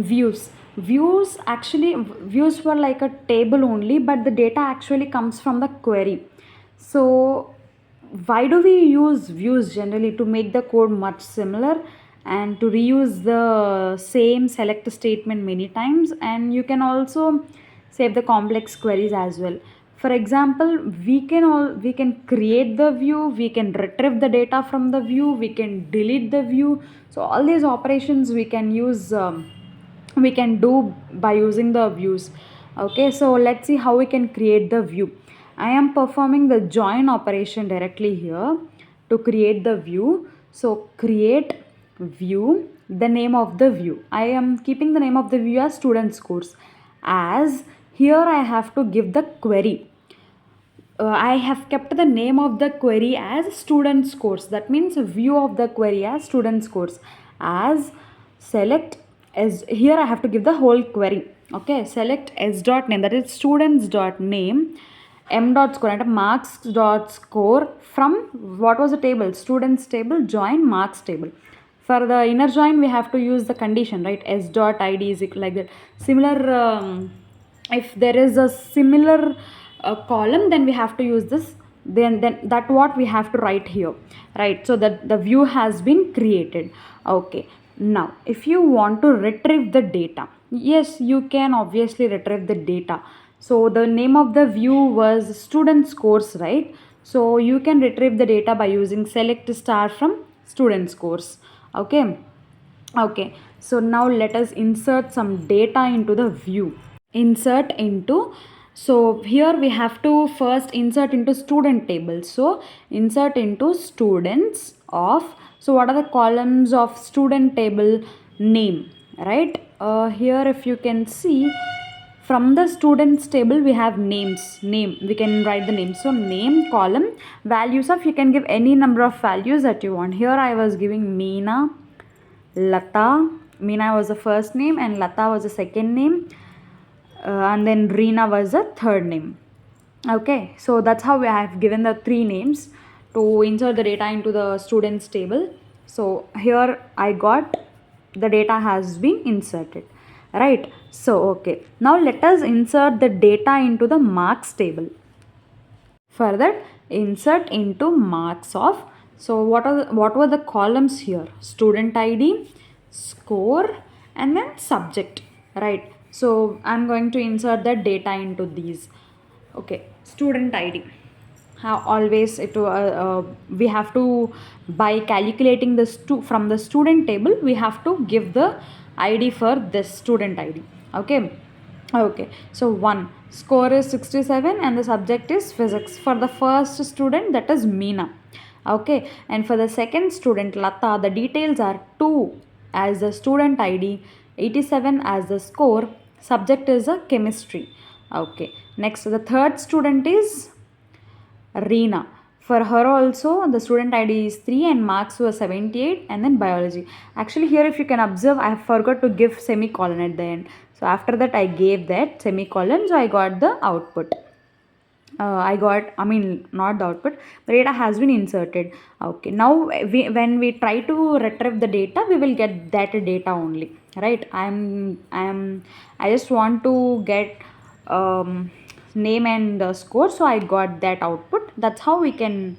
Views actually, views were like a table only, but the data actually comes from the query. So why do we use views generally? To make the code much similar and to reuse the same select statement many times, and you can also save the complex queries as well. For example, we can create the view, we can retrieve the data from the view, we can delete the view. So all these operations we can use, we can do by using the views. Okay, so let's see how we can create the view. I am performing the join operation directly here to create the view. So create view, the name of the view, I am keeping the name of the view as students course. As here I have to give the query, I have kept the name of the query as students course. That means view of the query as students course. As select as, here I have to give the whole query. Okay, select s dot name, that is students dot name, m dot score and marks dot score from what was the table, students table, join marks table. For the inner join we have to use the condition, right? S dot id is equal, like that. Similar, if there is a similar column, then we have to use this, then that what we have to write here, right? So that the view has been created. Okay, now if you want to retrieve the data, yes, you can obviously retrieve the data. So the name of the view was students course, right? So you can retrieve the data by using select star from students course. Okay, so now let us insert some data into the view. Insert into, so here we have to first insert into student table. So insert into students of, so what are the columns of student table? Name, right? Here if you can see, from the students table we have name, we can write the name. So name column, values of, you can give any number of values that you want. Here I was giving Meena, Lata. Meena was the first name and Lata was the second name, and then Reena was the third name. Okay, so that's how we have given the three names to insert the data into the students table. So here I got the data has been inserted, right? So okay, now let us insert the data into the marks table. For that, insert into marks of, so what were the columns here? Student id, score, and then subject, right? So I'm going to insert the data into these. Okay, student id, how always we have to, by calculating the from the student table, we have to give the id for this student id. Okay, so 1 score is 67 and the subject is physics for the first student, that is Meena. Okay, and for the second student Lata, the details are 2 as the student id, 87 as the score, subject is a chemistry. Okay, next the third student is Reena. For her also the student ID is 3 and marks were 78, and then biology. Actually here if you can observe, I forgot to give semicolon at the end. So after that I gave that semicolon, so I got the output. I mean not the output, the data has been inserted. Okay, now when we try to retrieve the data, we will get that data only, right? I just want to get name and score, so I got that output. That's how we can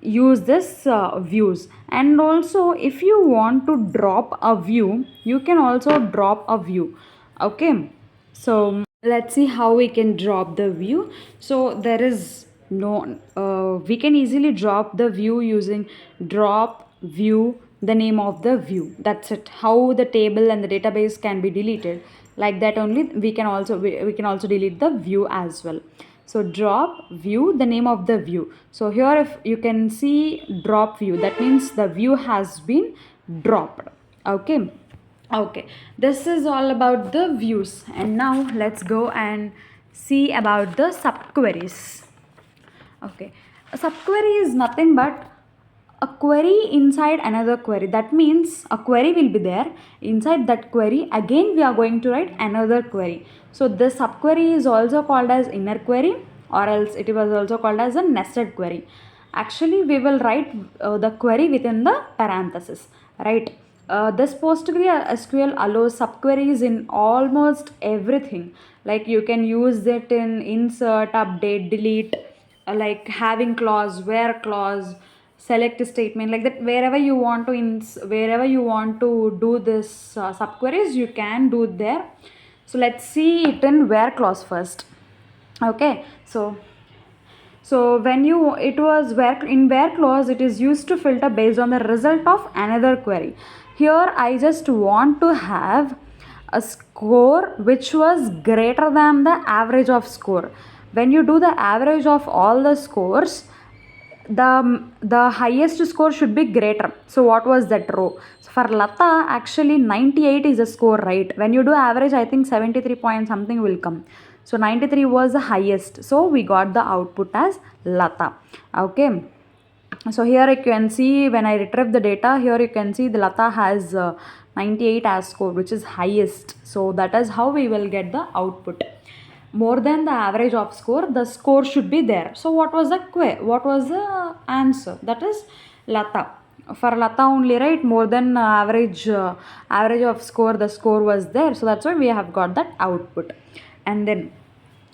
use this views. And also if you want to drop a view, you can also drop a view. Okay, so let's see how we can drop the view. So there is no we can easily drop the view using drop view, the name of the view. That's it. How the table and the database can be deleted, like that only we can also delete the view as well. So drop view, the name of the view. So here if you can see drop view, that means the view has been dropped. Okay, this is all about the views, and now let's go and see about the subqueries. Okay, a subquery is nothing but a query inside another query. That means a query will be there, inside that query again we are going to write another query. So this subquery is also called as inner query, or else it was also called as a nested query. Actually we will write the query within the parenthesis, right? This PostgreSQL allows subqueries in almost everything. Like you can use it in insert, update, delete, like having clause, where clause, select statement, like that. Wherever you want to wherever you want to do this subqueries, you can do it there. So let's see it in where clause first. Okay, so when you it was where in where clause it is used to filter based on the result of another query. Here I just want to have a score which was greater than the average of score. When you do the average of all the scores, the highest score should be greater. So what was that row? So for Lata, actually 98 is a score, right? When you do average, I think 73 point something will come. So 93 was the highest, so we got the output as Lata. Okay, so here you can see when I retrieve the data, here you can see the Lata has 98 as score, which is highest. So that is how we will get the output. More than the average of score, the score should be there. So what was the answer? That is Lata. For Lata only, right? More than average of score, the score was there. So that's why we have got that output. And then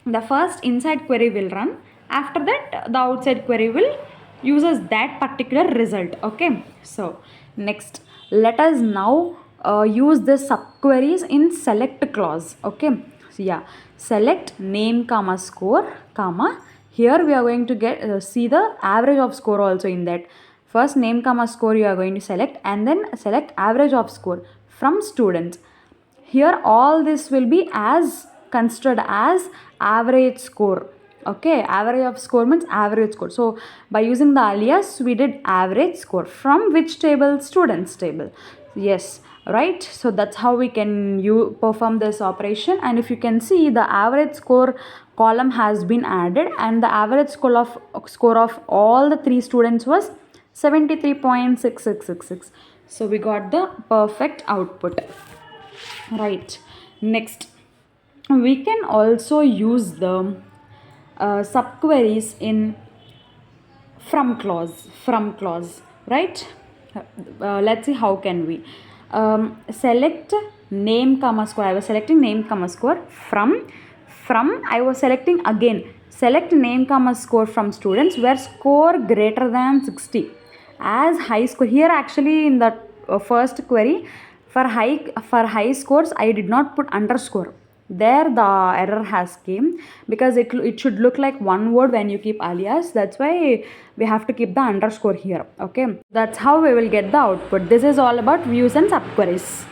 the first inside query will run. After that, the outside query will uses that particular result. Okay, so next let us now use the subqueries in select clause. Okay, so yeah, select name comma score comma, here we are going to get see the average of score also in that. First name comma score you are going to select, and then select average of score from students. Here all this will be as considered as average score. Okay, average of score means average score. So by using the alias we did average score from which table? Students table. Yes, right. So that's how we can you perform this operation. And if you can see, the average score column has been added, and the average score of all the three students was 73.6666. so we got the perfect output, right? Next, we can also use the subqueries in from clause, right? Let's see how can we select name comma score. I was selecting name comma score from I was selecting again, select name comma score from students where score greater than 60 as high score. Here actually in the first query, for high scores I did not put underscore. There the error has came because it should look like one word when you keep alias. That's why we have to keep the underscore here. Okay, that's how we will get the output. This is all about views and subqueries.